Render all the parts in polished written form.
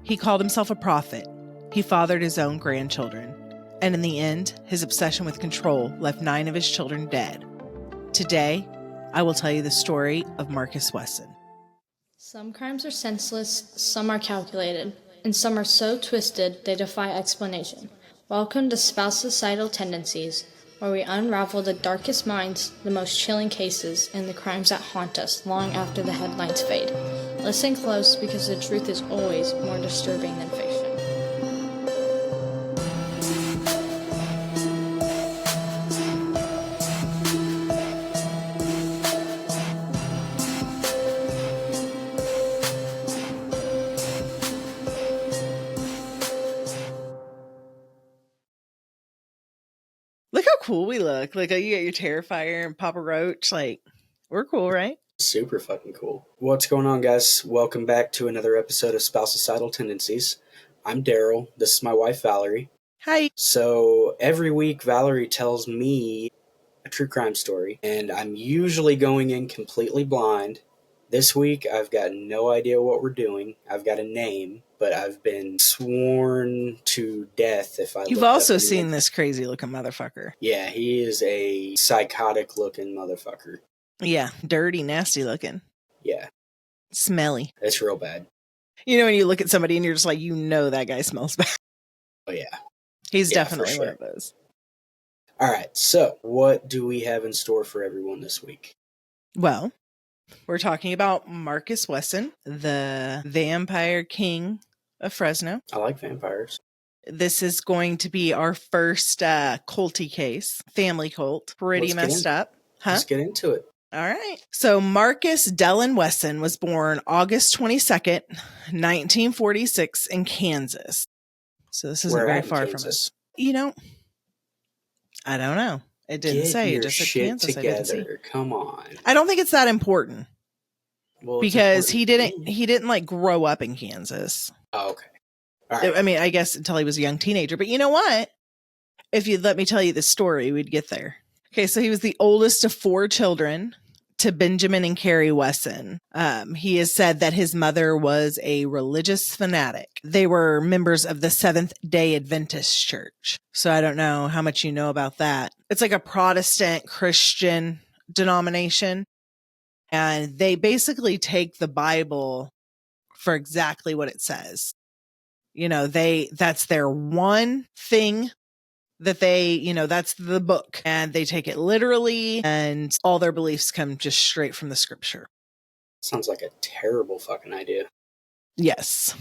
He called himself a prophet. He fathered his own grandchildren. And in the end, his obsession with control left 9 of his children dead. Today, I will tell you the story of Marcus Wesson. Some crimes are senseless, some are calculated, and some are so twisted they defy explanation. Welcome to Spouse-icidal Tendencies, where we unravel the darkest minds, the most chilling cases, and the crimes that haunt us long after the headlines fade. Listen close because the truth is always more disturbing than fiction. Look how cool we look. Like, you got your Terrifier and Papa Roach. Like, we're cool, right? Super fucking cool. What's going on, guys? Welcome back to another episode of Spouse-icidal Tendencies. I'm Darrell. This is my wife, Valery. Hi. So every week, Valery tells me a true crime story, and I'm usually going in completely blind. This week, I've got no idea what we're doing. I've got a name, but I've been sworn to death if I You've also seen this crazy-looking motherfucker. Yeah, he is a psychotic-looking motherfucker. Yeah, dirty, nasty-looking. Yeah. Smelly. It's real bad. You know when you look at somebody and you're just like, you know that guy smells bad. Oh, yeah. He's Yeah, definitely for sure. one of those. All right, so what do we have in store for everyone this week? Well, we're talking about Marcus Wesson, the vampire king of Fresno. I like vampires. This is going to be our first culty case, family cult. Pretty messed up. Huh? Let's get into it. All right. So Marcus Darrell Wesson was born August 22nd, 1946 in Kansas. So this isn't very far from us. You know, I don't know. It didn't say. It just said Kansas. Together. Come on. I don't think it's that important. Well, because he didn't like grow up in Kansas. Oh, okay. All right. I mean, I guess until he was a young teenager. But you know what? If you'd let me tell you the story, we'd get there. Okay, so he was the oldest of 4 children to Benjamin and Carrie Wesson. He has said that his mother was a religious fanatic. They were members of the Seventh-day Adventist Church. So I don't know how much you know about that. It's like a Protestant Christian denomination. And they basically take the Bible for exactly what it says. You know, that's their one thing that that's the book, and they take it literally, and all their beliefs come just straight from the scripture. Sounds like a terrible fucking idea. Yes.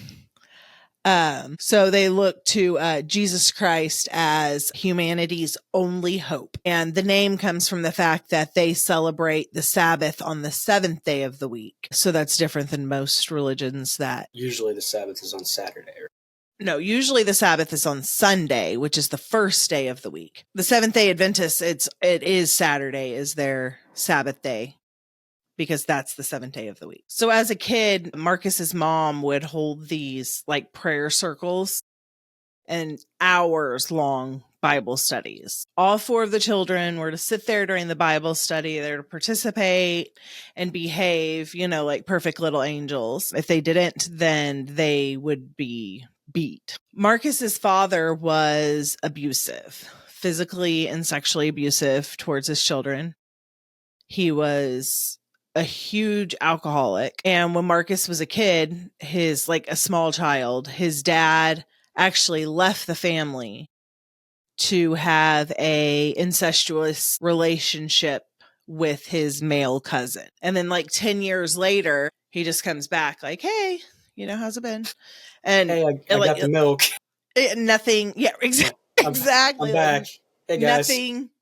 So they look to Jesus Christ as humanity's only hope. And the name comes from the fact that they celebrate the Sabbath on the 7th day of the week. So that's different than most religions that... Usually the Sabbath is on Saturday. No, usually the Sabbath is on Sunday, which is the first day of the week. The Seventh-day Adventists, it is Saturday is their Sabbath day, because that's the 7th day of the week. So as a kid, Marcus's mom would hold these like prayer circles and hours long Bible studies. All 4 of the children were to sit there during the Bible study. They're to participate and behave, like perfect little angels. If they didn't, then they would be beat. Marcus's father was abusive, physically and sexually abusive towards his children. He was a huge alcoholic. And when Marcus was a kid, a small child, his dad actually left the family to have a incestuous relationship with his male cousin. And then 10 years later, he just comes back like, hey, how's it been? And hey, I got the milk. Nothing. Yeah, exactly. I'm back. Hey, guys.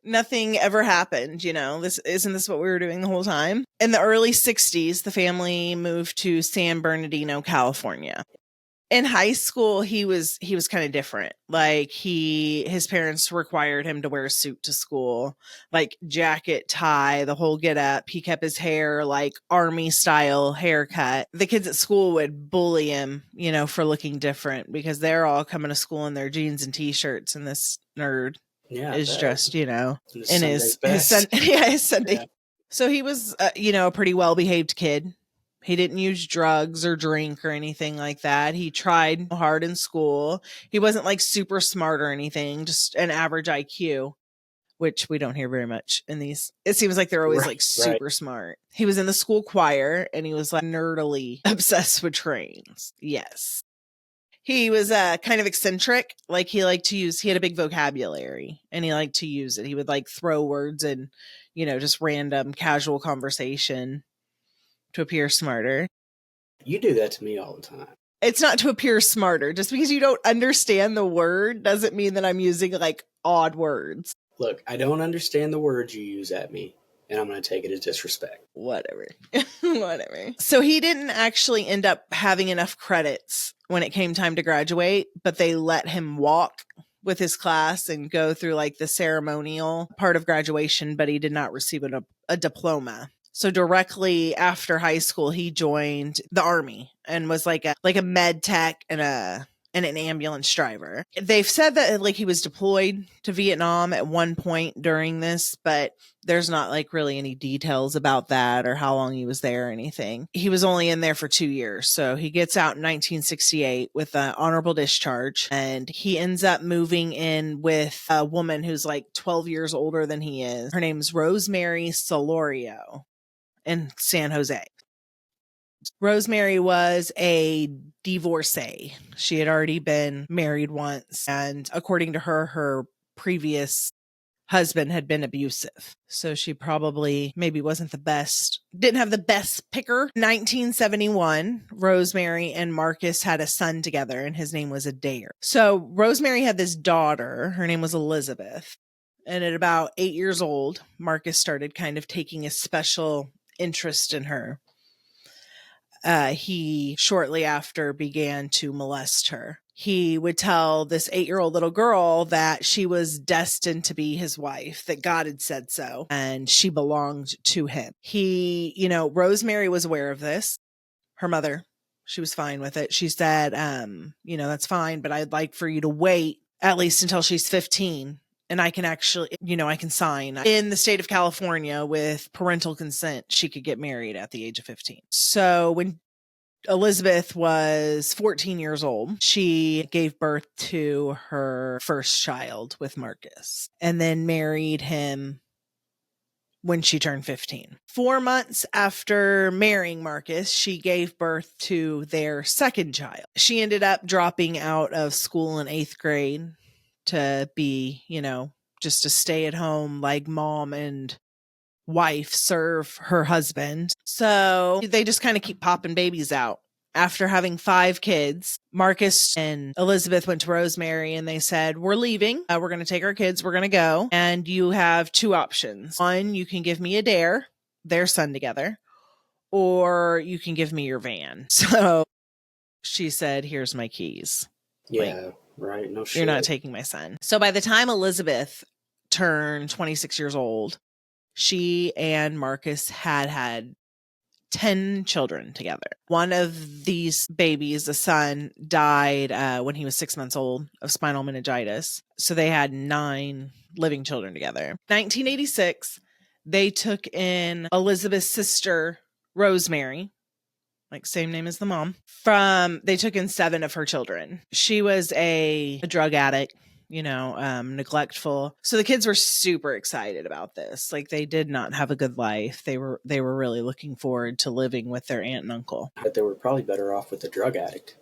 Nothing ever happened. Isn't this what we were doing the whole time? In the early 60s, the family moved to San Bernardino, California. In high school, he was kind of different. His parents required him to wear a suit to school, jacket, tie, the whole get up. He kept his hair army style haircut. The kids at school would bully him, for looking different because they're all coming to school in their jeans and t-shirts, and this nerd is just, in his Sunday. Yeah. So he was, a pretty well behaved kid. He didn't use drugs or drink or anything like that. He tried hard in school. He wasn't like super smart or anything, just an average IQ, which we don't hear very much in these. It seems like they're always like super smart. He was in the school choir and he was like nerdily obsessed with trains. Yes. He was kind of eccentric. Like he had a big vocabulary and he liked to use it. He would like throw words in, just random casual conversation to appear smarter. You do that to me all the time. It's not to appear smarter. Just because you don't understand the word doesn't mean that I'm using like odd words. Look, I don't understand the words you use at me, and I'm going to take it as disrespect. Whatever. Whatever. So he didn't actually end up having enough credits when it came time to graduate, but they let him walk with his class and go through like the ceremonial part of graduation, but he did not receive a diploma. So directly after high school, he joined the Army and was like a med tech and an ambulance driver. They've said that like he was deployed to Vietnam at one point during this, but there's not like really any details about that or how long he was there or anything. He was only in there for 2 years. So he gets out in 1968 with an honorable discharge, and he ends up moving in with a woman who's like 12 years older than he is. Her name's Rosemary Solorio in San Jose. Rosemary was a divorcee. She had already been married once, and according to her, her previous husband had been abusive. So she probably maybe wasn't the best, didn't have the best picker. 1971, Rosemary and Marcus had a son together, and his name was Adair. So Rosemary had this daughter. Her name was Elizabeth. And at about 8 years old, Marcus started kind of taking a special interest in her. He shortly after began to molest her. He would tell this 8-year-old little girl that she was destined to be his wife, that God had said so, and she belonged to him. Rosemary was aware of this. Her mother, she was fine with it. She said, that's fine, but I'd like for you to wait at least until she's 15. And I can actually, I can sign. In the state of California with parental consent, she could get married at the age of 15. So when Elizabeth was 14 years old, she gave birth to her first child with Marcus and then married him when she turned 15. 4 months after marrying Marcus, she gave birth to their second child. She ended up dropping out of school in 8th grade to be, just a stay-at-home like mom and wife, serve her husband. So they just kind of keep popping babies out. After having 5 kids, Marcus and Elizabeth went to Rosemary and they said, we're leaving. We're going to take our kids. We're going to go. And you have 2 options. One, you can give me Adair, their son together, or you can give me your van. So she said, here's my keys. Yeah. Right. No shit. You're not taking my son. So by the time Elizabeth turned 26 years old, she and Marcus had 10 children together. One of these babies, the son, died when he was 6 months old of spinal meningitis. So they had 9 living children together. 1986, they took in Elizabeth's sister, Rosemary, like same name as the mom. They took in 7 of her children. She was a drug addict, neglectful. So the kids were super excited about this. Like they did not have a good life. They were really looking forward to living with their aunt and uncle. But they were probably better off with the drug addict.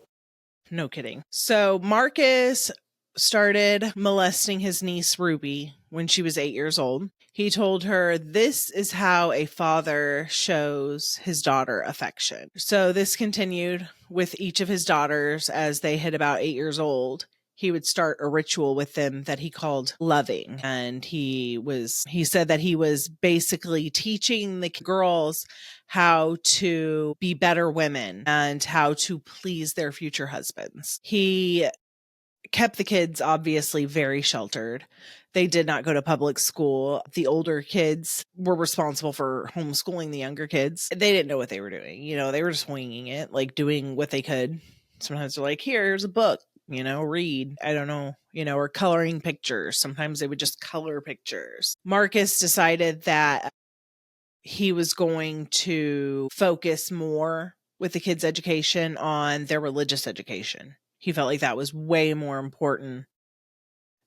No kidding. So Marcus started molesting his niece Ruby when she was 8 years old. He told her, this is how a father shows his daughter affection. So this continued with each of his daughters as they hit about 8 years old. He would start a ritual with them that he called loving. And he said that he was basically teaching the girls how to be better women and how to please their future husbands. He kept the kids obviously very sheltered. They did not go to public school. The older kids were responsible for homeschooling the younger kids. They didn't know what they were doing. They were just winging it, like doing what they could. Sometimes they're like, here's a book, read. I don't know, or coloring pictures. Sometimes they would just color pictures. Marcus decided that he was going to focus more with the kids' education on their religious education. He felt like that was way more important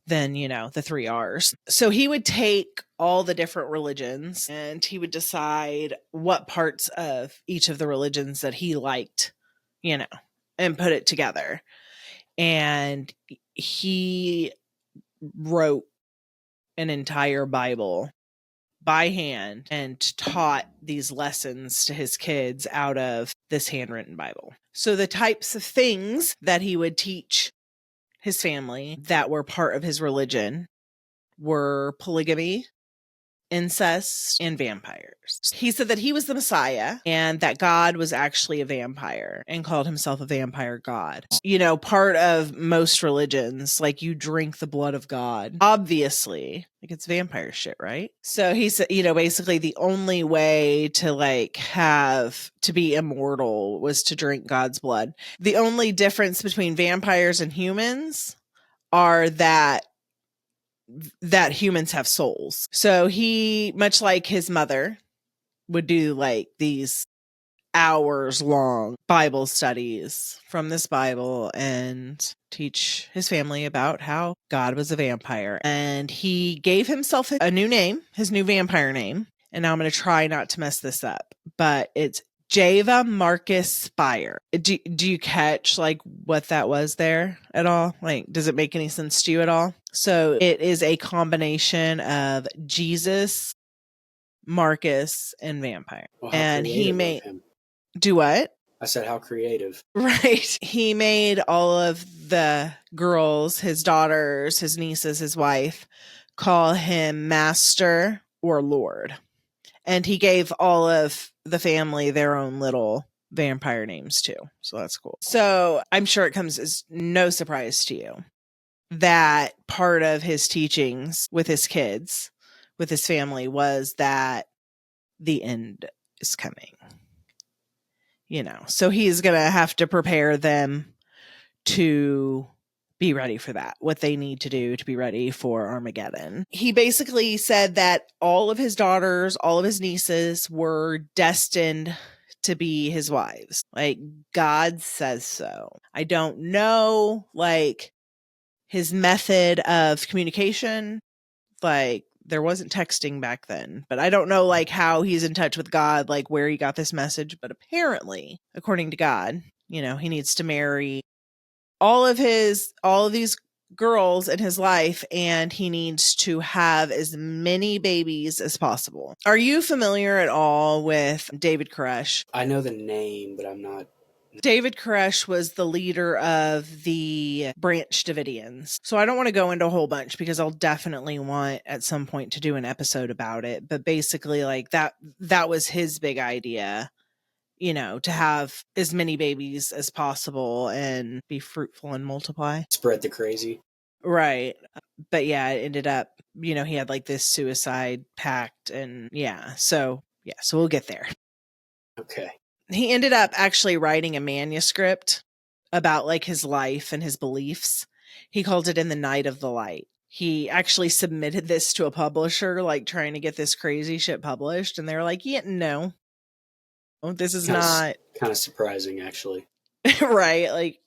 than, the 3 R's. So he would take all the different religions and he would decide what parts of each of the religions that he liked, and put it together. And he wrote an entire Bible by hand and taught these lessons to his kids out of this handwritten Bible. So the types of things that he would teach his family that were part of his religion were polygamy, incest, and vampires. He said that he was the Messiah and that God was actually a vampire and called himself a vampire god. Part of most religions, like you drink the blood of God. Obviously, like it's vampire shit, right? So he said, basically the only way to have to be immortal was to drink God's blood. The only difference between vampires and humans are that humans have souls. So he, much like his mother, would do these hours long Bible studies from this Bible and teach his family about how God was a vampire. And he gave himself a new name, his new vampire name. And now I'm going to try not to mess this up, but it's Java Marcus Spire. Do you catch what that was there at all? Does it make any sense to you at all? So it is a combination of Jesus, Marcus, and vampire. Well, and he made him. Do what? I said, how creative. Right. He made all of the girls, his daughters, his nieces, his wife, call him master or lord. And he gave all of the family their own little vampire names too. So that's cool. So I'm sure it comes as no surprise to you that part of his teachings with his kids, with his family, was that the end is coming. So he's going to have to prepare them to be ready for that, what they need to do to be ready for Armageddon. He basically said that all of his daughters, all of his nieces were destined to be his wives. God says so. I don't know, his method of communication, there wasn't texting back then, but I don't know how he's in touch with God, where he got this message. But apparently, according to God, he needs to marry all of these girls in his life, and he needs to have as many babies as possible. Are you familiar at all with David Koresh? I know the name, but I'm not. David Koresh was the leader of the Branch Davidians. So I don't want to go into a whole bunch because I'll definitely want at some point to do an episode about it. But basically that was his big idea, to have as many babies as possible and be fruitful and multiply. Spread the crazy. Right. But yeah, it ended up, he had this suicide pact and so we'll get there. Okay. He ended up actually writing a manuscript about his life and his beliefs. He called it In the Night of the Light. He actually submitted this to a publisher, trying to get this crazy shit published. And they were like, yeah, no, this is not. Kind of surprising, actually. Right.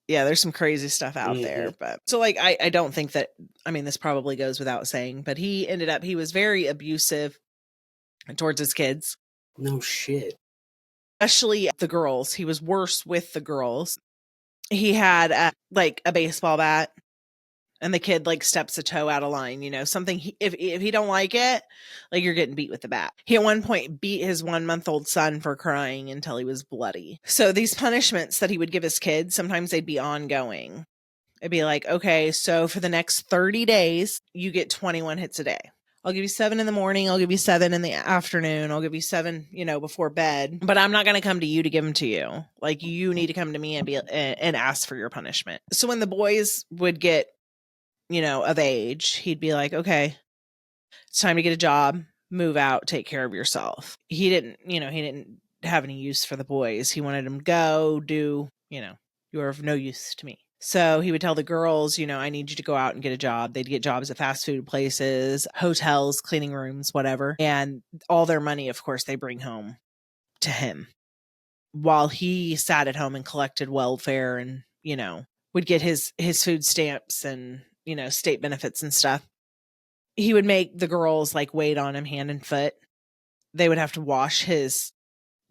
There's some crazy stuff out there. But so I don't think that, this probably goes without saying, but he was very abusive towards his kids. No shit. Especially the girls. He was worse with the girls. He had a baseball bat, and the kid steps a toe out of line, something if he don't like it, you're getting beat with the bat. He at one point beat his 1-month-old son for crying until he was bloody. So these punishments that he would give his kids, sometimes they'd be ongoing. It'd be okay, so for the next 30 days, you get 21 hits a day. I'll give you 7 in the morning. I'll give you 7 in the afternoon. I'll give you 7, before bed. But I'm not going to come to you to give them to you. You need to come to me and ask for your punishment. So when the boys would get, of age, he'd be like, okay, it's time to get a job, move out, take care of yourself. He didn't have any use for the boys. He wanted them to go do, you're of no use to me. So he would tell the girls, you know, I need you to go out and get a job. They'd get jobs at fast food places, hotels, cleaning rooms, whatever. And all their money, of course, they bring home to him, while he sat at home and collected welfare and, you know, would get his food stamps and, you know, state benefits and stuff. He would make the girls like wait on him hand and foot. They would have to wash his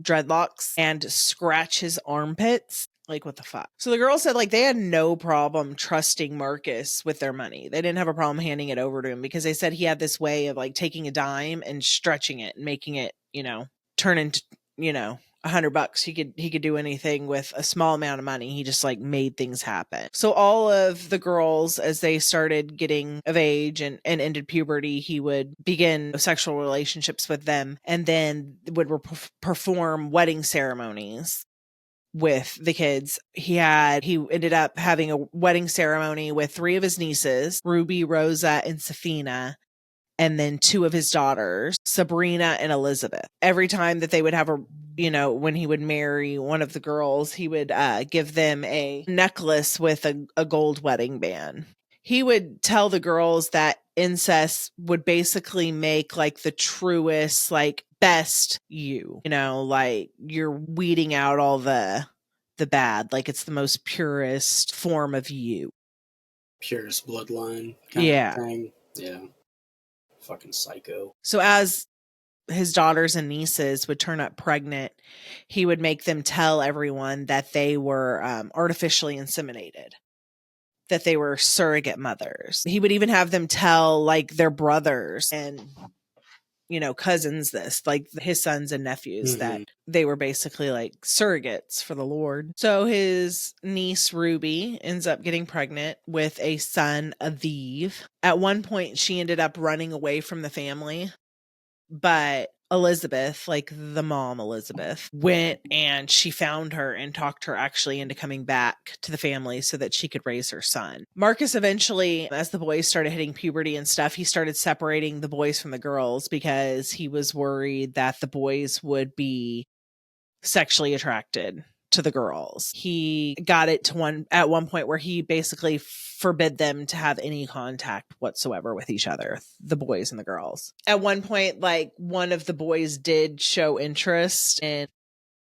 dreadlocks and scratch his armpits. Like, what the fuck? So the girls said like they had no problem trusting Marcus with their money. They didn't have a problem handing it over to him because they said he had this way of like taking a dime and stretching it and making it, you know, turn into, you know, $100. He could do anything with a small amount of money. He just like made things happen. So all of the girls, as they started getting of age and ended puberty, he would begin sexual relationships with them and then would perform wedding ceremonies with the kids. He ended up having a wedding ceremony with 3 of his nieces, Ruby, Rosa, and Safina, and then 2 of his daughters, Sabrina and Elizabeth. Every time that they would have when he would marry one of the girls, he would give them a necklace with a gold wedding band. He would tell the girls that incest would basically make like the truest, like best you know, like you're weeding out all the bad, like it's the most purest form of you. Purest bloodline kind of thing. Yeah. Fucking psycho. So as his daughters and nieces would turn up pregnant, he would make them tell everyone that they were artificially inseminated, that they were surrogate mothers. He would even have them tell like their brothers and, you know, cousins this, like his sons and nephews, that they were basically like surrogates for the Lord. So his niece Ruby ends up getting pregnant with a son, Aviv. At one point, she ended up running away from the family, but Elizabeth, like the mom Elizabeth, went and she found her and talked her actually into coming back to the family so that she could raise her son. Marcus eventually, as the boys started hitting puberty and stuff, he started separating the boys from the girls because he was worried that the boys would be sexually attracted to the girls. He got it to at one point where he basically forbid them to have any contact whatsoever with each other, the boys and the girls. At one point, like one of the boys did show interest in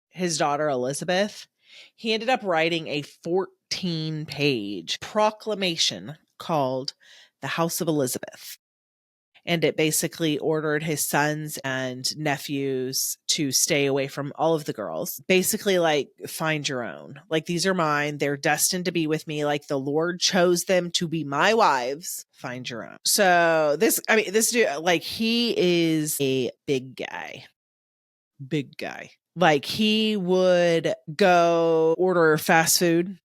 his daughter Elizabeth. He ended up writing a 14-page proclamation called the House of Elizabeth. And it basically ordered his sons and nephews to stay away from all of the girls. Basically, like, find your own. Like, these are mine. They're destined to be with me. Like, the Lord chose them to be my wives. Find your own. So this dude, like, he is a big guy. Big guy. Like, he would go order fast food.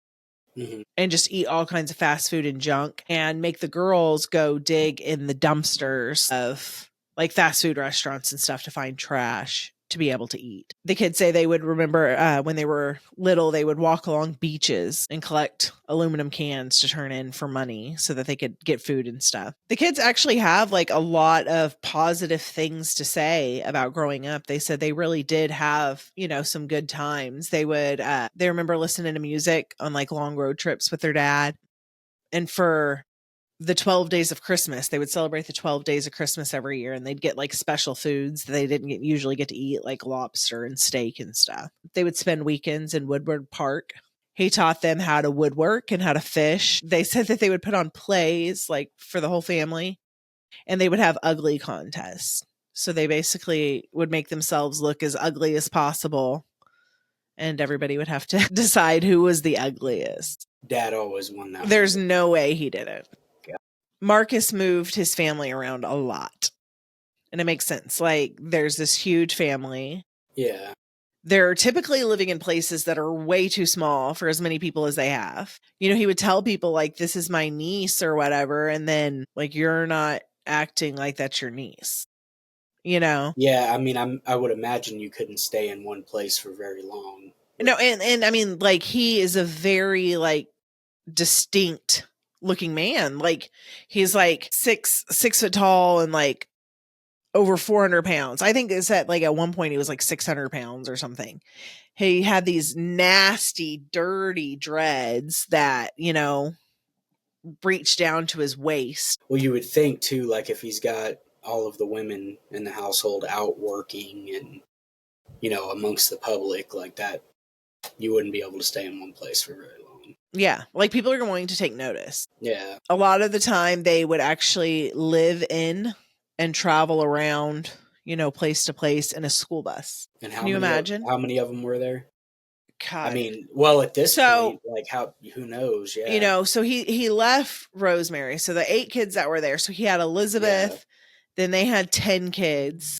And just eat all kinds of fast food and junk and make the girls go dig in the dumpsters of like fast food restaurants and stuff to find trash to be able to eat. The kids say they would remember when they were little, they would walk along beaches and collect aluminum cans to turn in for money so that they could get food and stuff. The kids actually have like a lot of positive things to say about growing up. They said they really did have, you know, some good times. They would, they remember listening to music on like long road trips with their dad. And for the 12 days of Christmas, they would celebrate the 12 days of Christmas every year, and they'd get like special foods that they didn't usually get to eat, like lobster and steak and stuff. They would spend weekends in Woodward Park. He taught them how to woodwork and how to fish. They said that they would put on plays like for the whole family, and they would have ugly contests. So they basically would make themselves look as ugly as possible, and everybody would have to decide who was the ugliest. Dad always won that. There's no way he didn't. Marcus moved his family around a lot. And it makes sense. Like, there's this huge family. Yeah. They're typically living in places that are way too small for as many people as they have. You know, he would tell people, like, this is my niece or whatever. And then, like, you're not acting like that's your niece. You know? Yeah, I mean, I would imagine you couldn't stay in one place for very long. No, and I mean, like, he is a very, like, distinct looking man. Like, he's like 6 foot tall and like over 400 pounds. I think it said like at one point he was like 600 pounds or something. He had these nasty, dirty dreads that, you know, reached down to his waist. Well, you would think too, like if he's got all of the women in the household out working and, you know, amongst the public like that, you wouldn't be able to stay in one place for very long. Yeah, like people are going to take notice. Yeah. A lot of the time they would actually live in and travel around, you know, place to place in a school bus. And Can you imagine? How many of them were there? God. I mean, well, at this point, like who knows? Yeah. You know, so he left Rosemary. So the 8 kids that were there. So he had Elizabeth, then they had 10 kids.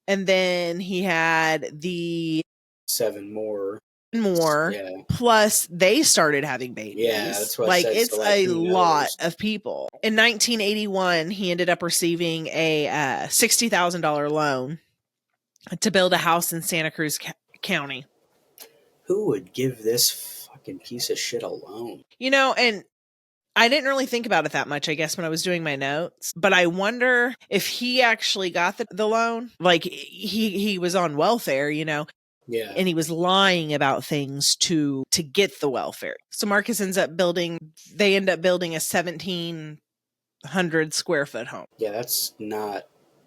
And then he had the 7 more. Yeah. Plus they started having babies. Yeah, that's what like I said. It's so, like, a lot of people. In 1981, he ended up receiving a $60,000 loan to build a house in Santa Cruz County. Who would give this fucking piece of shit a loan? You know, and I didn't really think about it that much, I guess, when I was doing my notes. But I wonder if he actually got the loan. Like, he was on welfare, you know. Yeah. And he was lying about things to get the welfare. So Marcus ends up building a 1,700 square foot home. Yeah, that's not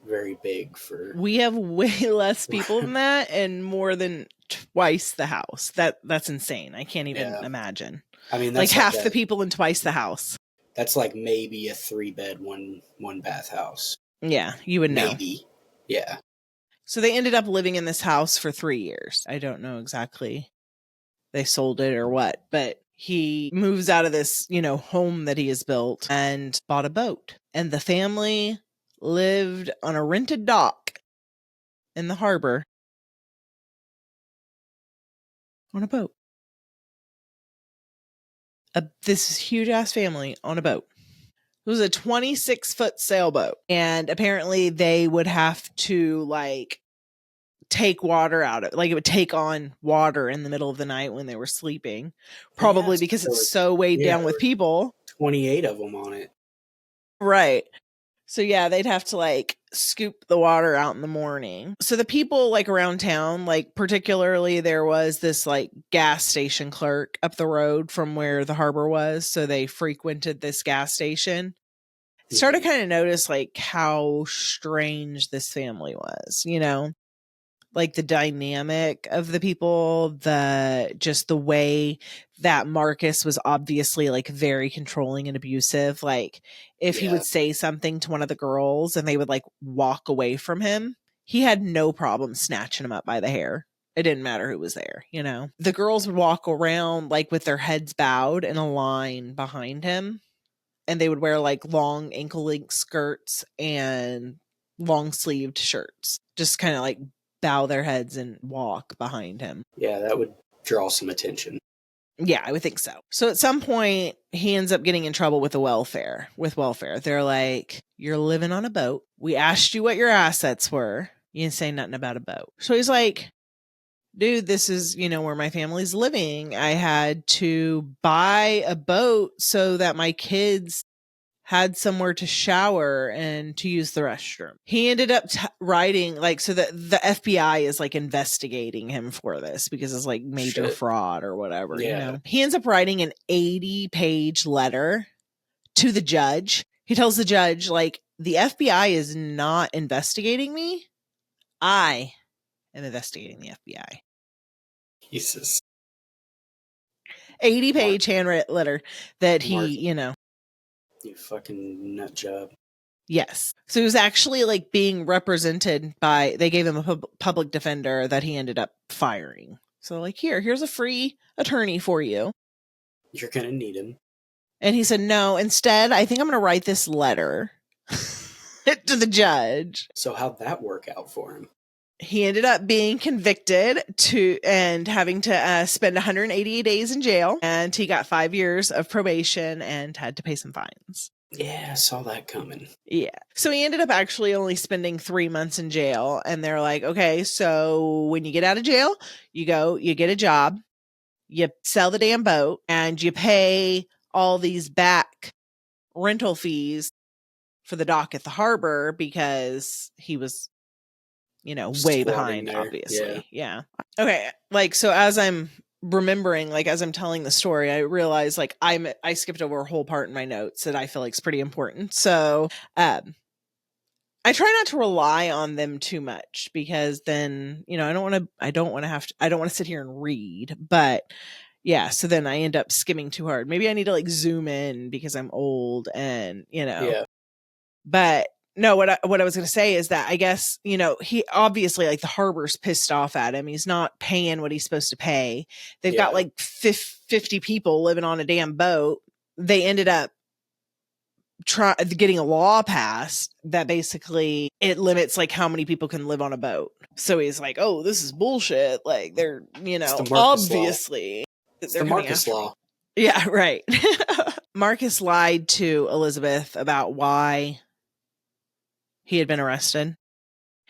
very big for... We have way less people than that and more than twice the house. That's insane. I can't even imagine. I mean, that's like half the people in twice the house. That's like maybe a 3-bed, one bath house. Yeah, you would know. Maybe. Yeah. So they ended up living in this house for 3 years. I don't know exactly. They sold it or what, but he moves out of this, you know, home that he has built and bought a boat. And the family lived on a rented dock in the harbor on a boat. This huge ass family on a boat. It was a 26-foot sailboat. And apparently they would have to like take water out of it. Like it would take on water in the middle of the night when they were sleeping. Probably because it's so weighed down with people. 28 of them on it. Right. So yeah, they'd have to like scoop the water out in the morning. So the people like around town, like particularly there was this like gas station clerk up the road from where the harbor was. So they frequented this gas station. Started kind of notice like how strange this family was, you know, like the dynamic of the people, just the way that Marcus was obviously like very controlling and abusive. Like if he would say something to one of the girls and they would like walk away from him, he had no problem snatching them up by the hair. It didn't matter who was there, you know. The girls would walk around like with their heads bowed in a line behind him. And they would wear like long ankle length skirts and long sleeved shirts. Just kind of like bow their heads and walk behind him. Yeah, that would draw some attention. Yeah, I would think so. So at some point, he ends up getting in trouble with welfare. They're like, you're living on a boat. We asked you what your assets were. You didn't say nothing about a boat. So he's like, dude, this is, you know, where my family's living. I had to buy a boat so that my kids had somewhere to shower and to use the restroom. He ended up writing like, so that the FBI is like investigating him for this because it's like major fraud or whatever, you know? He ends up writing an 80-page letter to the judge. He tells the judge, like, the FBI is not investigating me. I am investigating the FBI. Jesus. 80-page handwritten letter that he, you know. You fucking nut job. Yes. So he was actually like being represented by, they gave him a public defender that he ended up firing. So like, here's a free attorney for you. You're going to need him. And he said, no, instead, I think I'm going to write this letter to the judge. So how'd that work out for him? He ended up being convicted and having to spend 180 days in jail. And he got 5 years of probation and had to pay some fines. Yeah, I saw that coming. Yeah. So he ended up actually only spending 3 months in jail. And they're like, okay, so when you get out of jail, you get a job, you sell the damn boat, and you pay all these back rental fees for the dock at the harbor because he was, way Squatting behind, there. obviously. Yeah. Okay. Like, so as I'm remembering, like, as I'm telling the story, I realized like I skipped over a whole part in my notes that I feel like is pretty important. So, I try not to rely on them too much because then, I don't want to sit here and read, but yeah. So then I end up skimming too hard. Maybe I need to like zoom in because I'm old and, Yeah. but no, what I was going to say is that I guess, he obviously like the harbor's pissed off at him. He's not paying what he's supposed to pay. They've got like 50 people living on a damn boat. They ended up getting a law passed that basically it limits like how many people can live on a boat. So he's like, oh, this is bullshit. Like they're, the obviously it's they're the Marcus law. Yeah, right. Marcus lied to Elizabeth about why he had been arrested.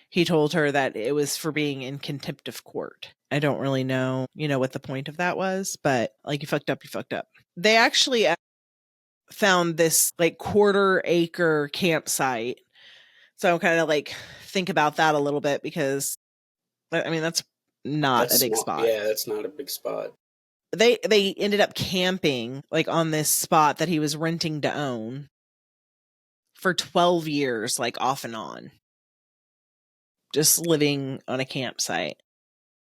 He told her that it was for being in contempt of court. I don't really know, what the point of that was, but like you fucked up, you fucked up. They actually found this like 1/4-acre campsite. So I'm kind of like think about that a little bit because I mean that's not a big spot. Yeah, that's not a big spot. They ended up camping like on this spot that he was renting to own for 12 years, like off and on. Just living on a campsite.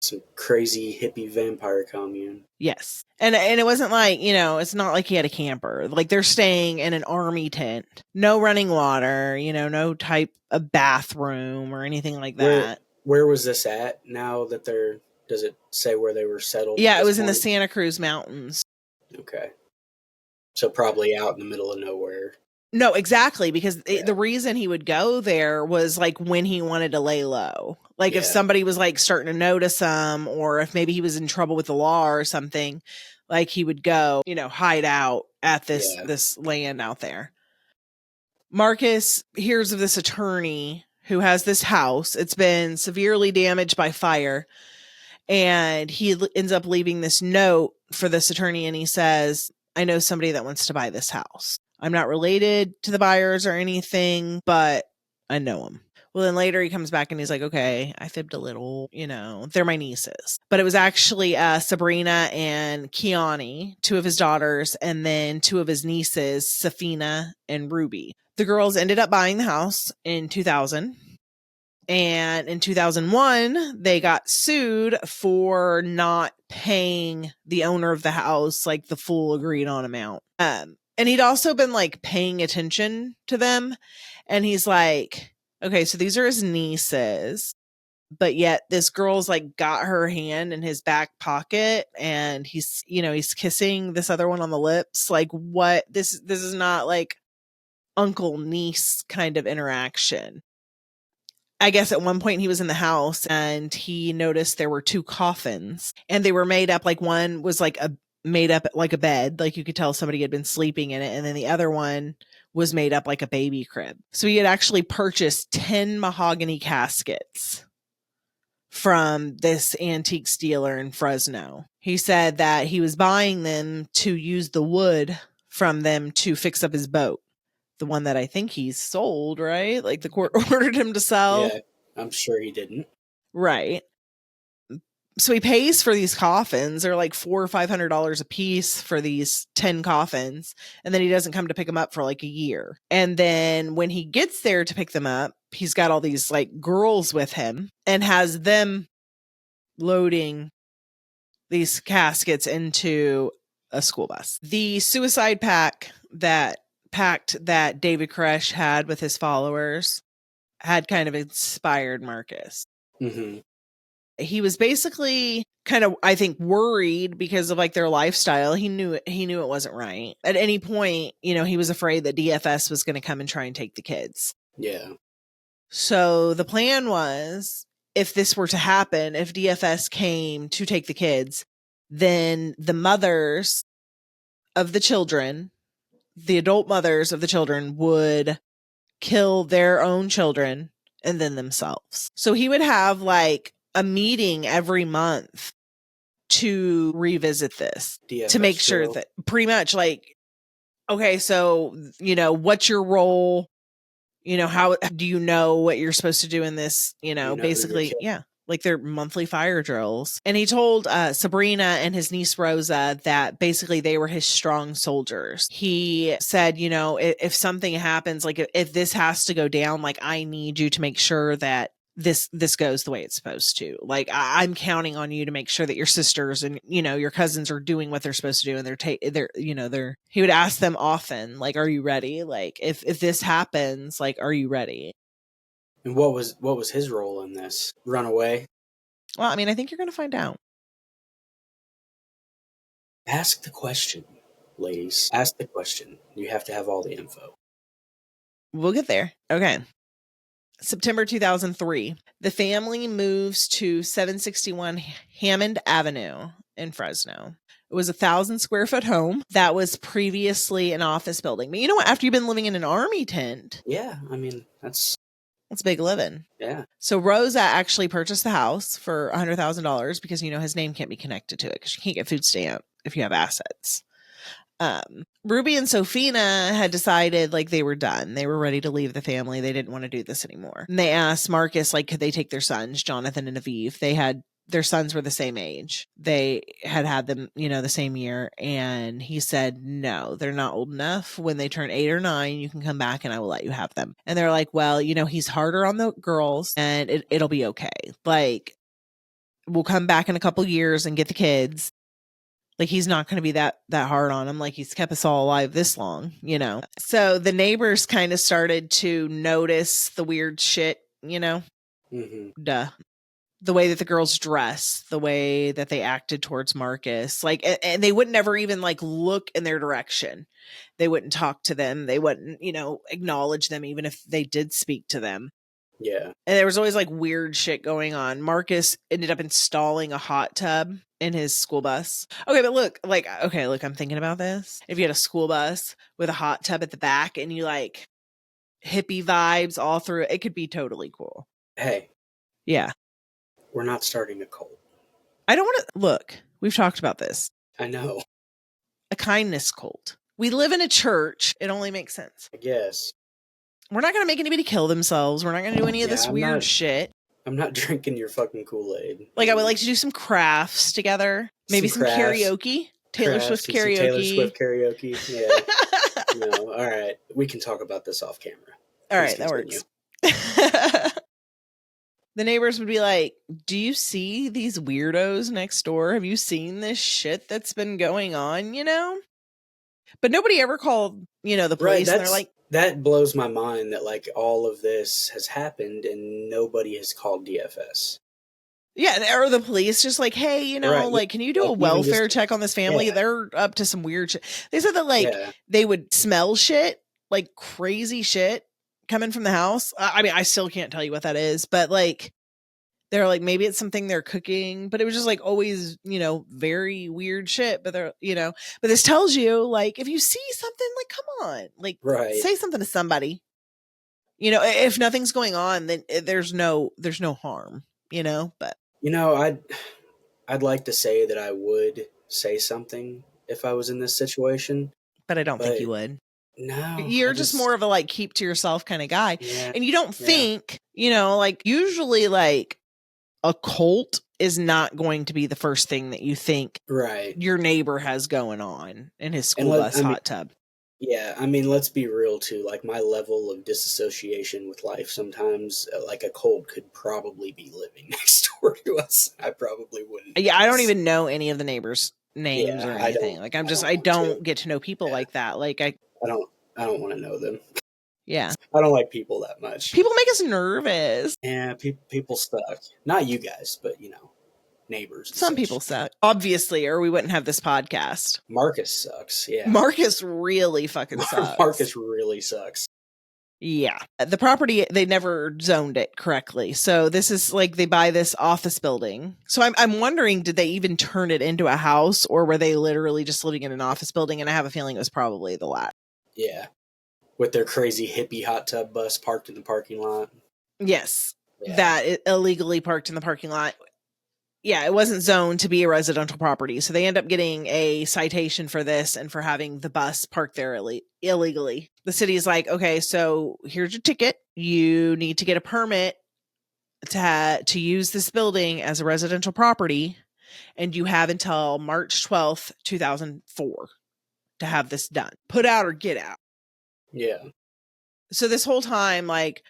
Some crazy hippie vampire commune. Yes. And it wasn't like, it's not like he had a camper. Like they're staying in an army tent. No running water, no type of bathroom or anything like that. Where was this at now that does it say where they were settled? Yeah, it was in the Santa Cruz Mountains. Okay. So probably out in the middle of nowhere. No, exactly, because the reason he would go there was like when he wanted to lay low. Like if somebody was like starting to notice him or if maybe he was in trouble with the law or something, like he would go, hide out at this land out there. Marcus hears of this attorney who has this house. It's been severely damaged by fire. And he ends up leaving this note for this attorney. And he says, I know somebody that wants to buy this house. I'm not related to the buyers or anything, but I know them. Well, then later he comes back and he's like, okay, I fibbed a little, they're my nieces. But it was actually Sabrina and Kiani, 2 of his daughters, and then 2 of his nieces, Safina and Ruby. The girls ended up buying the house in 2000. And in 2001, they got sued for not paying the owner of the house like the full agreed on amount. And he'd also been like paying attention to them. And he's like, okay, so these are his nieces, but yet this girl's like got her hand in his back pocket and he's kissing this other one on the lips. Like what? This is not like uncle niece kind of interaction. I guess at one point he was in the house and he noticed there were 2 coffins and they were made up like one was like made up like a bed, like you could tell somebody had been sleeping in it, and then the other one was made up like a baby crib. So he had actually purchased 10 mahogany caskets from this antiques dealer in Fresno. He said that he was buying them to use the wood from them to fix up his boat. The one that I think he's sold, right? Like the court ordered him to sell. Yeah, I'm sure he didn't. Right. So he pays for these coffins. They're like $400 or $500 a piece for these 10 coffins. And then he doesn't come to pick them up for like a year. And then when he gets there to pick them up, he's got all these like girls with him and has them loading these caskets into a school bus. The suicide pact that David Koresh had with his followers had kind of inspired Marcus. Mm-hmm. He was basically kind of, I think, worried because of like their lifestyle. He knew it wasn't right. At any point, he was afraid that DFS was going to come and try and take the kids. Yeah. So the plan was, if this were to happen, if DFS came to take the kids, then the mothers of the children, the adult mothers of the children, would kill their own children and then themselves. So he would have like a meeting every month to revisit this, DFS to make sure that pretty much like, okay, so, what's your role You know, how do you know what you're supposed to do in this, You know who you're basically, killing. yeah, like their monthly fire drills. And he told Sabrina and his niece Rosa that basically they were his strong soldiers. He said, if something happens, like if this has to go down, like I need you to make sure that this goes the way it's supposed to. Like I'm counting on you to make sure that your sisters and your cousins are doing what they're supposed to do, and he would ask them often, like, are you ready? Like if this happens, like, are you ready? And what was his role in this? Run away? Well, I mean, I think you're gonna find out. Ask the question, ladies. Ask the question. You have to have all the info. We'll get there. Okay. September 2003, the family moves to 761 Hammond Avenue in Fresno. It was a 1,000 square foot home that was previously an office building. But you know what? After you've been living in an army tent, Yeah, I mean, that's big living. Yeah. So Rosa actually purchased the house for $100,000 because his name can't be connected to it because you can't get food stamp if you have assets. Ruby and Sofina had decided like they were done. They were ready to leave the family. They didn't want to do this anymore. And they asked Marcus, like, could they take their sons, Jonathan and Aviv? Their sons were the same age. They had them, the same year. And he said, no, they're not old enough. When they turn 8 or 9, you can come back and I will let you have them. And they're like, well, he's harder on the girls and it'll be okay. Like, we'll come back in a couple years and get the kids. Like, he's not going to be that hard on him. Like, he's kept us all alive this long, So the neighbors kind of started to notice the weird shit, Mm-hmm. Duh. The way that the girls dress, the way that they acted towards Marcus. Like, and they would never even, like, look in their direction. They wouldn't talk to them. They wouldn't, acknowledge them, even if they did speak to them. Yeah. And there was always, like, weird shit going on. Marcus ended up installing a hot tub in his school bus. Okay, but look, I'm thinking about this. If you had a school bus with a hot tub at the back and you like hippie vibes all through it could be totally cool. Hey. Yeah. We're not starting a cult. I don't want to look. We've talked about this. I know. A kindness cult. We live in a church. It only makes sense. I guess. We're not going to make anybody kill themselves. We're not going to do any of this weird shit. I'm not drinking your fucking Kool-Aid. Like, I would like to do some crafts together. Maybe some karaoke. Taylor Swift karaoke. Taylor Swift karaoke. Yeah. No, all right. We can talk about this off camera. All right, that works. The neighbors would be like, do you see these weirdos next door? Have you seen this shit that's been going on, But nobody ever called, the police. Right, and they're like, that blows my mind that like all of this has happened and nobody has called DFS. Yeah, or the police just like, hey, Right. like, can you do a welfare check on this family? Yeah. They're up to some weird shit. They said that they would smell shit, like crazy shit coming from the house. I mean, I still can't tell you what that is, but like, they're like, maybe it's something they're cooking, but it was just like always, very weird shit. But they're, but this tells you, like, if you see something, like, come on, like, say something to somebody. If nothing's going on, then there's no harm, but. I'd like to say that I would say something if I was in this situation. But I don't think you would. No. You're just more of a, like, keep to yourself kind of guy. Yeah, and you don't think, like, usually, like, a cult is not going to be the first thing that you think your neighbor has going on in his school bus hot tub. Yeah, I mean, let's be real too. Like, my level of disassociation with life sometimes, like, a cult could probably be living next door to us. I probably wouldn't. Yeah, I don't even know any of the neighbors' names or anything. Like, I don't get to know people like that. Like, I don't want to know them. Yeah. I don't like people that much. People make us nervous. Yeah, people suck. Not you guys, but, neighbors. Some people suck, obviously, or we wouldn't have this podcast. Marcus sucks, yeah. Marcus really fucking sucks. Marcus really sucks. Yeah. The property, they never zoned it correctly. So this is like they buy this office building. So I'm wondering, did they even turn it into a house or were they literally just living in an office building? And I have a feeling it was probably the latter. Yeah. With their crazy hippie hot tub bus parked in the parking lot. Yes. Yeah. That illegally parked in the parking lot. Yeah, it wasn't zoned to be a residential property. So they end up getting a citation for this and for having the bus parked there illegally. The city is like, okay, so here's your ticket. You need to get a permit to use this building as a residential property, and you have until March 12th, 2004 to have this done. Put out or get out. Yeah. So this whole time, like,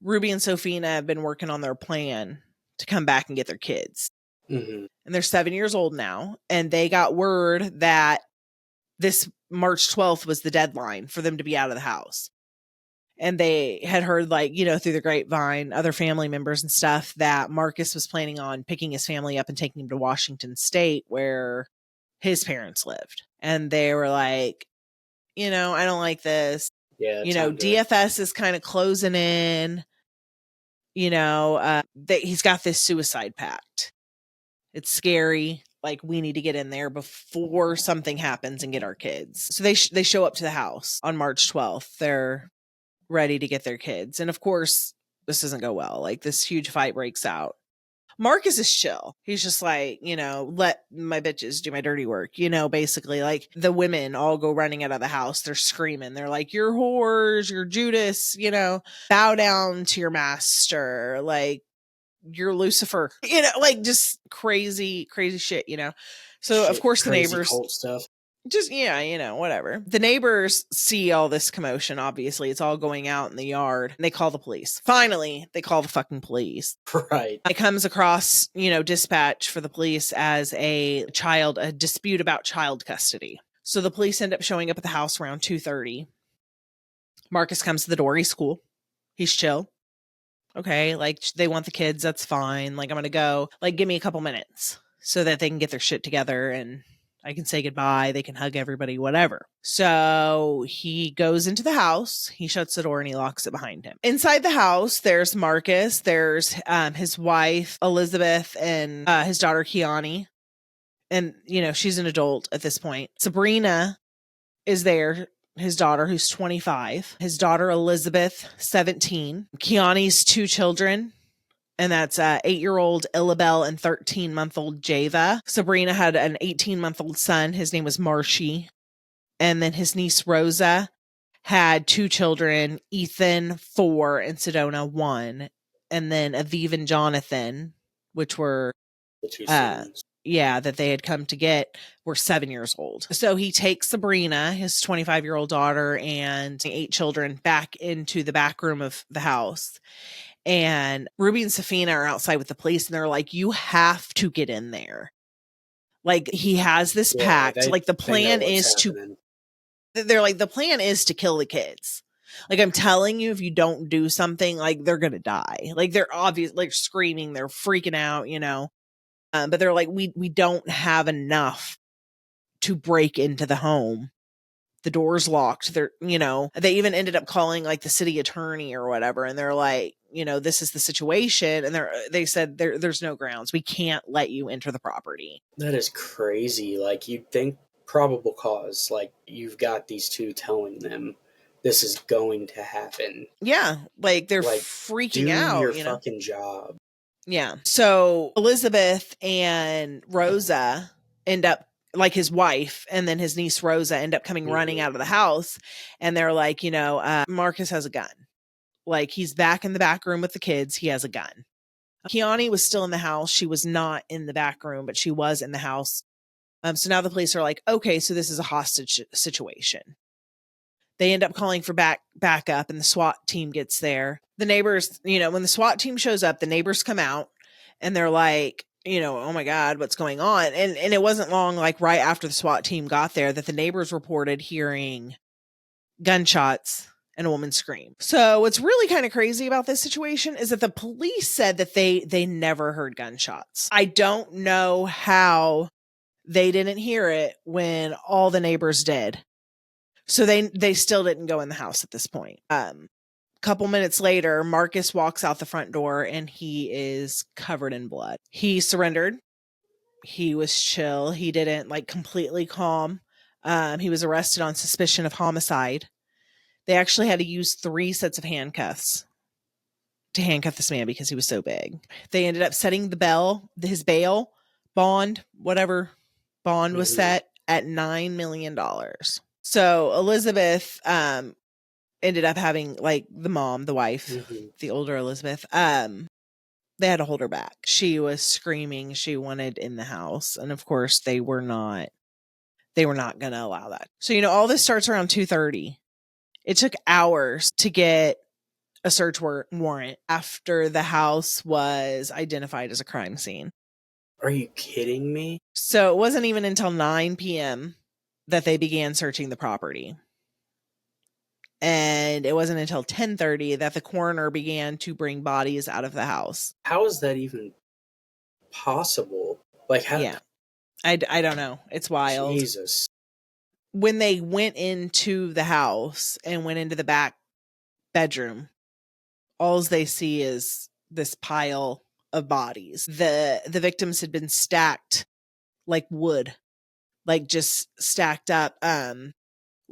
Ruby and Sophina have been working on their plan to come back and get their kids. Mm-hmm. And they're 7 years old now, and they got word that this March 12th was the deadline for them to be out of the house. And they had heard, like, you know, through the grapevine, other family members and stuff, that Marcus was planning on picking his family up and taking them to Washington State, where his parents lived. And they were like, you know, I don't like this. Yeah. You know, DFS is kind of closing in. You know, he's got this suicide pact. It's scary. Like, we need to get in there before something happens and get our kids. So they show up to the house on March 12th. They're ready to get their kids. And of course, this doesn't go well. Like, this huge fight breaks out. Marcus is chill. He's just like, you know, let my bitches do my dirty work. You know, basically, like, the women all go running out of the house. They're screaming. They're like, you're whores, you're Judas, you know, bow down to your master. Like, you're Lucifer, you know, like, just crazy, crazy shit, you know? So of course the neighbors, cult stuff. just, yeah, you know, whatever. The neighbors see all this commotion. Obviously, it's all going out in the yard. And they call the police. Finally, they call the fucking police. Right. It comes across, you know, dispatch for the police as a dispute about child custody. So the police end up showing up at the house around 2:30. Marcus comes to the door. He's cool. He's chill. Okay, like, they want the kids. That's fine. Like, I'm going to go. Like, give me a couple minutes so that they can get their shit together and I can say goodbye. They can hug everybody, whatever. So he goes into the house. He shuts the door and he locks it behind him. Inside the house, there's Marcus. There's his wife, Elizabeth, and his daughter, Kiani. And, you know, she's an adult at this point. Sabrina is there, his daughter, who's 25. His daughter, Elizabeth, 17. Kiani's 2 children. And that's 8-year-old Illabel and 13-month-old Java. Sabrina had an 18-month-old son. His name was Marshy. And then his niece Rosa had 2 children, Ethan, 4, and Sedona, 1. And then Aviv and Jonathan, which were The 2 sons. that they had come to get, were 7 years old. So he takes Sabrina, his 25-year-old daughter, and 8 children back into the back room of the house. And Ruby and Sophina are outside with the police, and they're like, you have to get in there. Like, he has this pact. Like, the plan is they're like, the plan is to kill the kids. Like, I'm telling you, if you don't do something, like, they're going to die. Like, they're obvious, like, screaming, they're freaking out, you know. But they're like, we don't have enough to break into the home. The door's locked. They're, you know, they even ended up calling, like, the city attorney or whatever. And they're like, you know, this is the situation. And they said there's no grounds. We can't let you enter the property. That is crazy. Like, you'd think probable cause. Like, you've got these 2 telling them this is going to happen. Yeah. Like, they're freaking out. Do your you know? fucking job. Yeah. So Elizabeth and Rosa end up, like, his wife and then his niece Rosa end up coming running out of the house. And they're like, you know, Marcus has a gun. Like, he's back in the back room with the kids. He has a gun. Kiani was still in the house. She was not in the back room, but she was in the house. So now the police are like, okay, so this is a hostage situation. They end up calling for backup, and the SWAT team gets there. The neighbors, you know, when the SWAT team shows up, the neighbors come out and they're like, you know, oh my God, what's going on? And it wasn't long, like, right after the SWAT team got there, that the neighbors reported hearing gunshots and a woman scream. So what's really kind of crazy about this situation is that the police said that they never heard gunshots. I don't know how they didn't hear it when all the neighbors did. So they still didn't go in the house at this point. Couple minutes later, Marcus walks out the front door and he is covered in blood. He surrendered. He was chill. He didn't, like, completely calm. He was arrested on suspicion of homicide. They actually had to use 3 sets of handcuffs to handcuff this man because he was so big. They ended up setting his bail bond, whatever bond was set, at $9 million. So Elizabeth ended up having, like, the mom, the wife, the older Elizabeth, they had to hold her back. She was screaming. She wanted in the house. And of course they were not going to allow that. So, all this starts around 2:30. It took hours to get a search warrant after the house was identified as a crime scene. Are you kidding me? So it wasn't even until 9 p.m. that they began searching the property. And it wasn't until 10:30 that the coroner began to bring bodies out of the house. How is that even possible? Like, how? Yeah. I don't know. It's wild. Jesus. When they went into the house and went into the back bedroom, all they see is this pile of bodies. The victims had been stacked like wood, like just stacked up,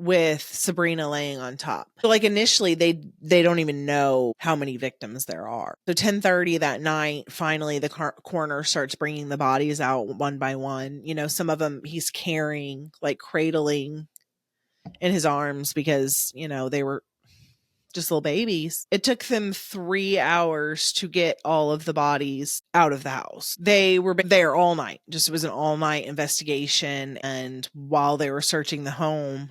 with Sabrina laying on top. So, like, initially they don't even know how many victims there are. So 10:30 that night, finally the coroner starts bringing the bodies out one by one. Some of them he's carrying, like cradling in his arms because, they were just little babies. It took them 3 hours to get all of the bodies out of the house. They were there all night. It was an all night investigation. And while they were searching the home,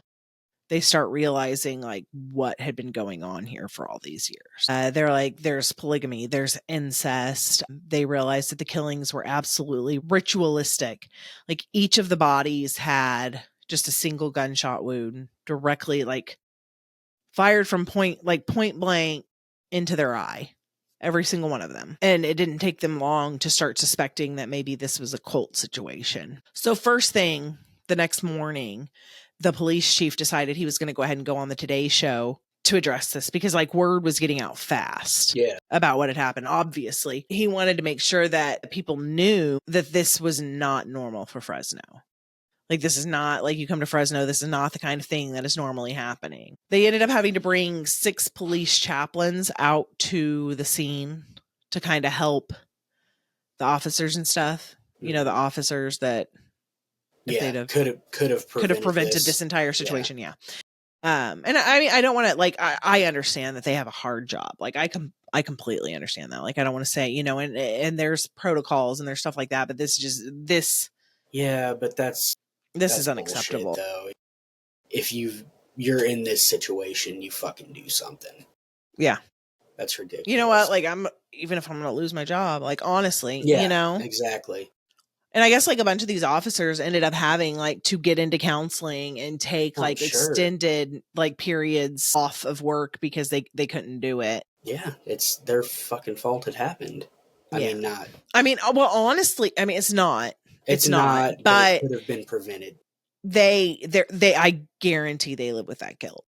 they start realizing, like, what had been going on here for all these years. They're like, there's polygamy, there's incest. They realized that the killings were absolutely ritualistic. Like, each of the bodies had just a single gunshot wound directly, like, fired from point blank into their eye. Every single one of them. And it didn't take them long to start suspecting that maybe this was a cult situation. So first thing, the next morning, the police chief decided he was going to go ahead and go on the Today Show to address this because, like, word was getting out fast about what had happened. Obviously, he wanted to make sure that people knew that this was not normal for Fresno. Like, this is not, like, you come to Fresno, this is not the kind of thing that is normally happening. They ended up having to bring 6 police chaplains out to the scene to kind of help the officers and stuff. The officers that could have prevented this entire situation. Yeah. And I mean, I don't want to, like, I understand that they have a hard job. Like, I completely understand that. Like, I don't want to say, and there's protocols and there's stuff like that, but this. Yeah, but this is unacceptable. Bullshit, though. If you're in this situation, you fucking do something. Yeah. That's ridiculous. You know what? Like, even if I'm going to lose my job, like, honestly, exactly. And I guess, like, a bunch of these officers ended up having, like, to get into counseling and take extended, like, periods off of work because they couldn't do it. Yeah, it's their fucking fault it happened. Well, honestly, I mean, it's not. It's not. But it could have been prevented. I guarantee they live with that guilt.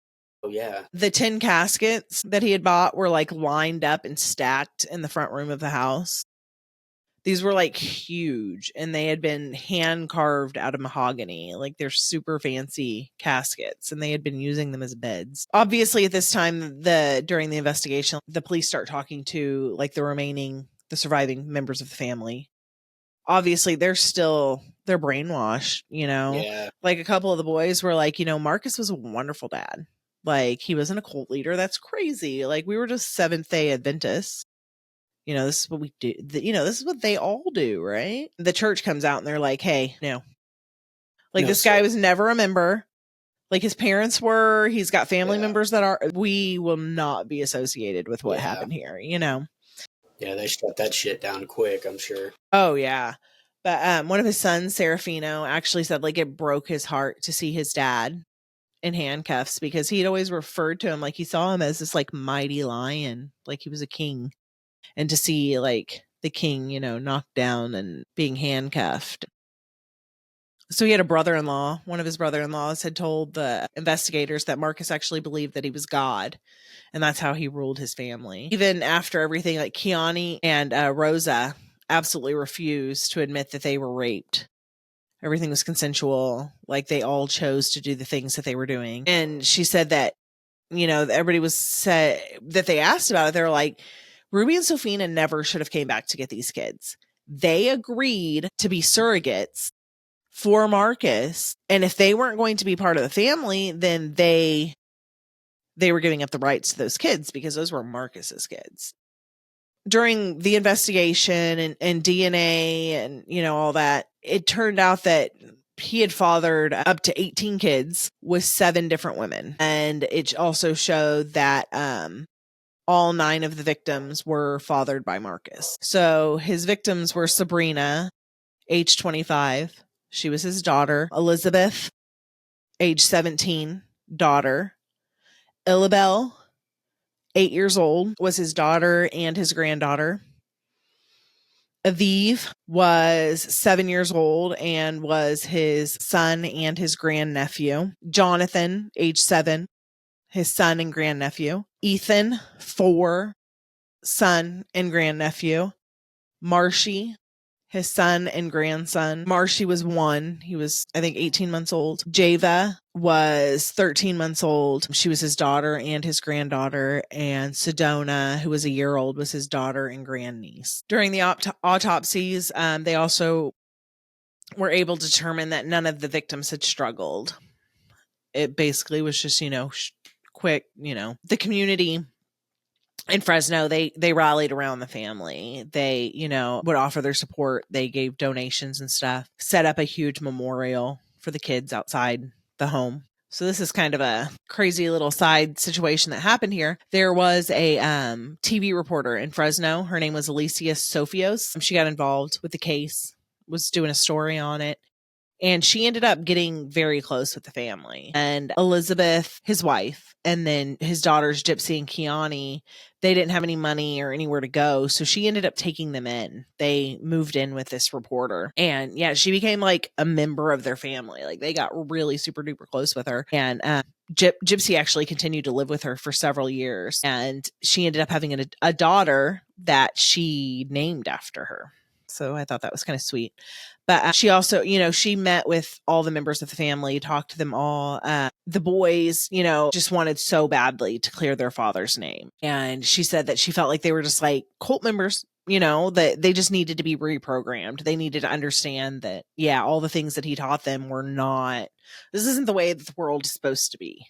Oh, yeah. The 10 caskets that he had bought were, like, lined up and stacked in the front room of the house. These were, like, huge, and they had been hand carved out of mahogany. Like, they're super fancy caskets, and they had been using them as beds. Obviously, at this time, during the investigation, the police start talking to, like, the surviving members of the family. Obviously, they're brainwashed, Yeah. Like, a couple of the boys were like, Marcus was a wonderful dad. Like, he wasn't a cult leader. That's crazy. Like, we were just Seventh-day Adventists. This is what we do. This is what they all do, right? The church comes out and they're like, hey, no. Like, this guy was never a member. Like, his parents were. He's got family members that are. We will not be associated with what happened here, Yeah, they shut that shit down quick, I'm sure. Oh, yeah. But one of his sons, Serafino, actually said, like, it broke his heart to see his dad in handcuffs because he'd always referred to him, like, he saw him as this, like, mighty lion. Like, he was a king. And to see, like, the king, knocked down and being handcuffed. So he had a brother-in-law. One of his brother-in-laws had told the investigators that Marcus actually believed that he was God. And that's how he ruled his family. Even after everything, like, Kiani and Rosa absolutely refused to admit that they were raped. Everything was consensual. Like, they all chose to do the things that they were doing. And she said that, everybody was said that they asked about it. They were like, Ruby and Sofina never should have came back to get these kids. They agreed to be surrogates for Marcus. And if they weren't going to be part of the family, then they they were giving up the rights to those kids because those were Marcus's kids. During the investigation and DNA and, all that, it turned out that he had fathered up to 18 kids with 7 different women. And it also showed that all 9 of the victims were fathered by Marcus. So his victims were Sabrina, age 25. She was his daughter. Elizabeth, age 17, daughter. Illabel, 8 years old, was his daughter and his granddaughter. Aviv was 7 years old and was his son and his grandnephew. Jonathan, age 7, his son and grandnephew. Ethan, 4, son and grandnephew. Marshy, his son and grandson. Marshy was 1. He was, I think, 18 months old. Java was 13 months old. She was his daughter and his granddaughter. And Sedona, who was a year old, was his daughter and grandniece. During the autopsies, they also were able to determine that none of the victims had struggled. It basically was just, quick, the community in Fresno, they rallied around the family. They, would offer their support. They gave donations and stuff, set up a huge memorial for the kids outside the home. So this is kind of a crazy little side situation that happened here. There was a TV reporter in Fresno. Her name was Alicia Sofios. She got involved with the case, was doing a story on it. And she ended up getting very close with the family. And Elizabeth, his wife, and then his daughters, Gypsy and Kiani, they didn't have any money or anywhere to go. So she ended up taking them in. They moved in with this reporter. And yeah, she became like a member of their family. Like they got really super duper close with her. And Gypsy actually continued to live with her for several years. And she ended up having a daughter that she named after her. So I thought that was kind of sweet. But she also, she met with all the members of the family, talked to them all. The boys, just wanted so badly to clear their father's name. And she said that she felt like they were just like cult members, that they just needed to be reprogrammed. They needed to understand that, yeah, all the things that he taught them were not, this isn't the way that the world is supposed to be,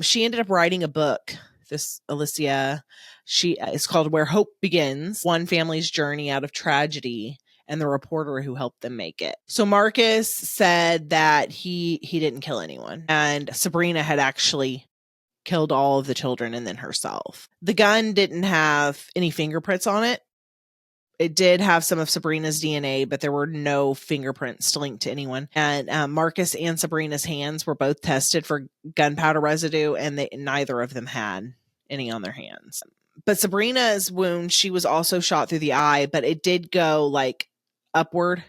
She ended up writing a book. This Alicia, it's called Where Hope Begins, One Family's Journey Out of Tragedy, and the reporter who helped them make it. So Marcus said that he didn't kill anyone, and Sabrina had actually killed all of the children and then herself. The gun didn't have any fingerprints on it. It did have some of Sabrina's DNA, but there were no fingerprints to link to anyone. And Marcus and Sabrina's hands were both tested for gunpowder residue, and neither of them had any on their hands. But Sabrina's wound, she was also shot through the eye, but it did go like upward.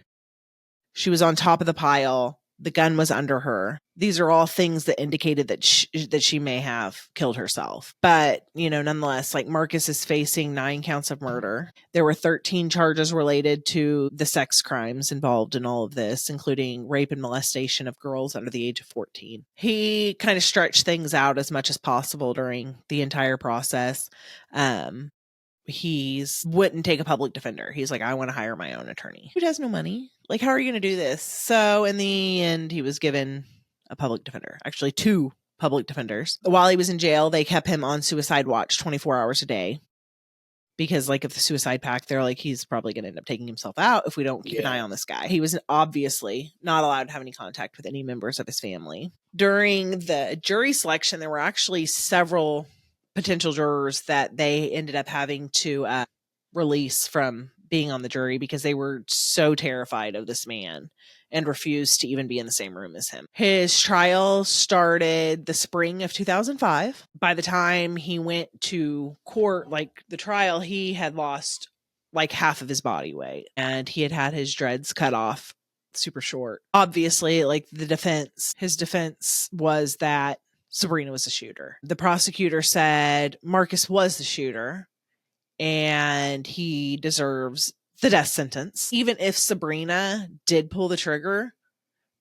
She was on top of the pile. The gun was under her. These are all things that indicated that she may have killed herself. But, nonetheless, like Marcus is facing 9 counts of murder. There were 13 charges related to the sex crimes involved in all of this, including rape and molestation of girls under the age of 14. He kind of stretched things out as much as possible during the entire process. He wouldn't take a public defender. He's like, I want to hire my own attorney. Who has no money? Like, how are you going to do this? So in the end, he was given a public defender, actually 2 public defenders. While he was in jail, they kept him on suicide watch 24 hours a day because like of the suicide pact, they're like, he's probably going to end up taking himself out if we don't keep an eye on this guy. He was obviously not allowed to have any contact with any members of his family. During the jury selection, there were actually several potential jurors that they ended up having to release from being on the jury because they were so terrified of this man and refused to even be in the same room as him. His trial started the spring of 2005. By the time he went to court, like the trial, he had lost like half of his body weight and he had his dreads cut off super short. Obviously, like his defense was that Sabrina was the shooter. The prosecutor said Marcus was the shooter and he deserves the death sentence. Even if Sabrina did pull the trigger,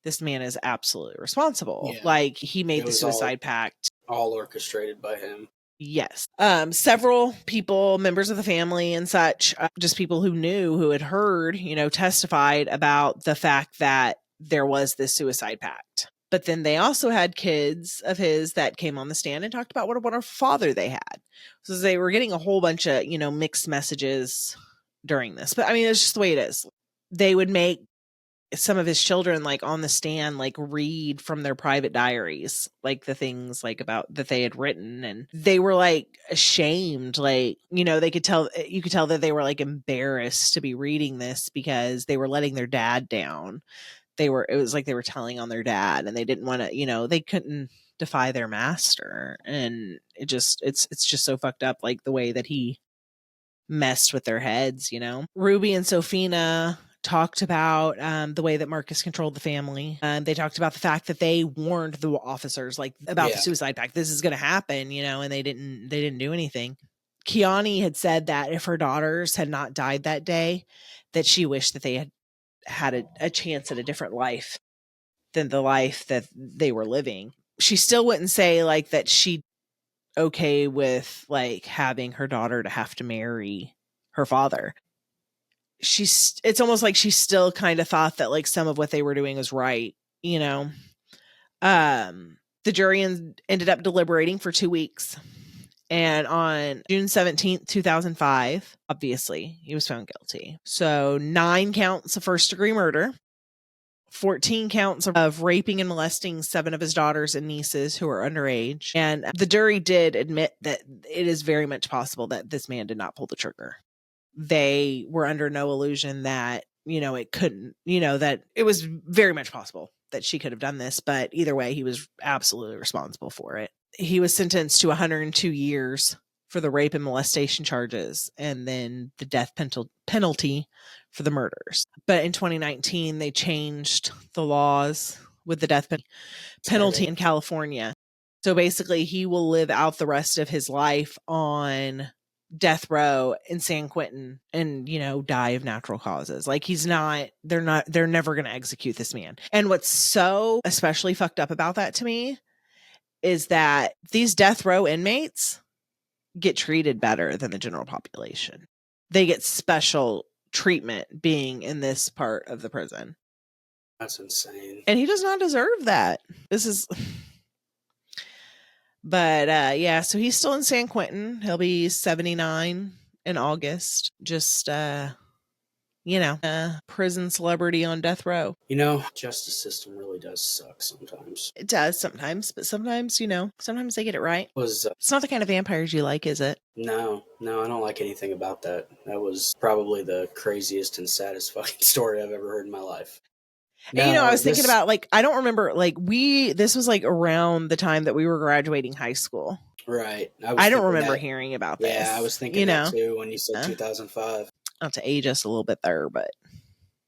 this man is absolutely responsible. Yeah. Like he made the suicide pact. All orchestrated by him. Yes. Several people, members of the family and such, just people who had heard, testified about the fact that there was this suicide pact. But then they also had kids of his that came on the stand and talked about what a wonderful father they had. So they were getting a whole bunch of, mixed messages during this. But I mean, it's just the way it is. They would make some of his children like on the stand, like read from their private diaries, like the things like about that they had written. And they were like ashamed, like, you could tell that they were like embarrassed to be reading this because they were letting their dad down. It was like they were telling on their dad and they didn't want to, they couldn't defy their master. And it's just so fucked up, like the way that he messed with their heads, Ruby and Sophina talked about the way that Marcus controlled the family. They talked about the fact that they warned the officers like about the suicide pact. This is going to happen, and they didn't do anything. Kiani had said that if her daughters had not died that day, that she wished that they had a chance at a different life than the life that they were living. She still wouldn't say like that she okay with like having her daughter to have to marry her father. It's almost like she still kind of thought that like some of what they were doing was right, The jury ended up deliberating for 2 weeks. And on June 17th, 2005, obviously, he was found guilty. So 9 counts of first-degree murder, 14 counts of raping and molesting 7 of his daughters and nieces who are underage. And the jury did admit that it is very much possible that this man did not pull the trigger. They were under no illusion that, it couldn't, that it was very much possible that she could have done this. But either way, he was absolutely responsible for it. He was sentenced to 102 years for the rape and molestation charges, and then the death penalty for the murders. But in 2019, they changed the laws with the death penalty in California. So basically, he will live out the rest of his life on death row in San Quentin and, die of natural causes. Like they're never going to execute this man. And what's so especially fucked up about that to me is that these death row inmates get treated better than the general population. They get special treatment being in this part of the prison. That's insane. And he does not deserve that. But so he's still in San Quentin. He'll be 79 in August. Just prison celebrity on death row. Justice system really does suck sometimes. It does sometimes, but sometimes, sometimes they get it right. It's not the kind of vampires you like, is it? No, I don't like anything about that. That was probably the craziest and saddest fucking story I've ever heard in my life. And, I was thinking about, like, I don't remember, like, this was, like, around the time that we were graduating high school. Right. I don't remember hearing about this. Yeah, I was thinking that, too, when you said 2005. Not to age us a little bit there, but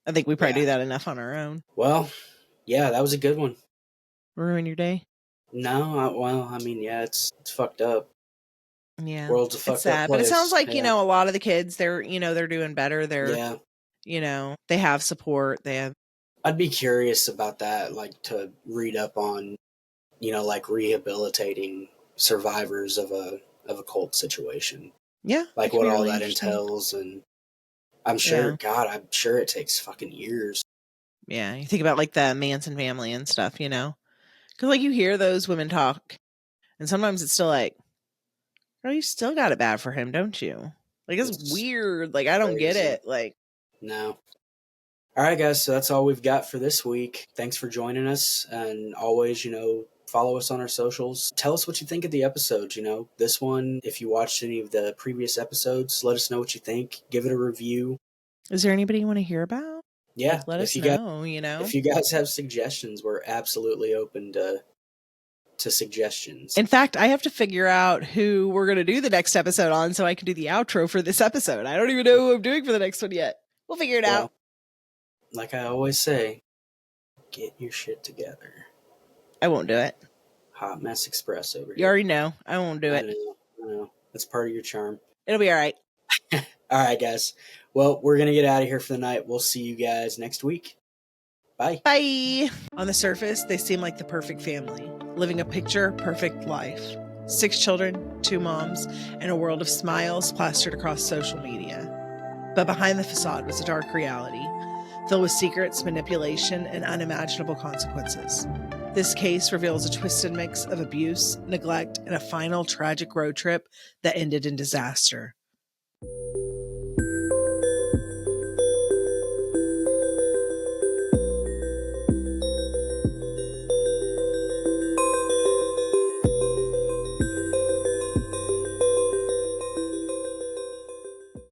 I think we probably do that enough on our own. Well, yeah, that was a good one. Ruin your day? No, it's fucked up. Yeah. World's a fucked it's sad, up place. But it sounds like, a lot of the kids, they're doing better. They're, they have support. I'd be curious about that, like to read up on, like rehabilitating survivors of a cult situation. Yeah. Like what all that entails. And I'm sure, I'm sure it takes fucking years. Yeah. You think about like the Manson family and stuff, Because like you hear those women talk and sometimes it's still like, oh, you still got it bad for him, don't you? Like, it's weird. Like, I don't get it. Like, no. All right, guys. So that's all we've got for this week. Thanks for joining us. And always, follow us on our socials. Tell us what you think of the episodes. This one, if you watched any of the previous episodes, let us know what you think. Give it a review. Is there anybody you want to hear about? Yeah. Like, let us know, If you guys have suggestions, we're absolutely open to suggestions. In fact, I have to figure out who we're going to do the next episode on so I can do the outro for this episode. I don't even know who I'm doing for the next one yet. We'll figure it out. Like I always say, get your shit together. I won't do it. Hot Mess Express over here. You already know. I won't do it. I know. That's part of your charm. It'll be all right. All right, guys. Well, we're going to get out of here for the night. We'll see you guys next week. Bye. Bye. On the surface, they seem like the perfect family, living a picture-perfect life. 6 children, 2 moms, and a world of smiles plastered across social media. But behind the facade was a dark reality, filled with secrets, manipulation, and unimaginable consequences. This case reveals a twisted mix of abuse, neglect, and a final tragic road trip that ended in disaster.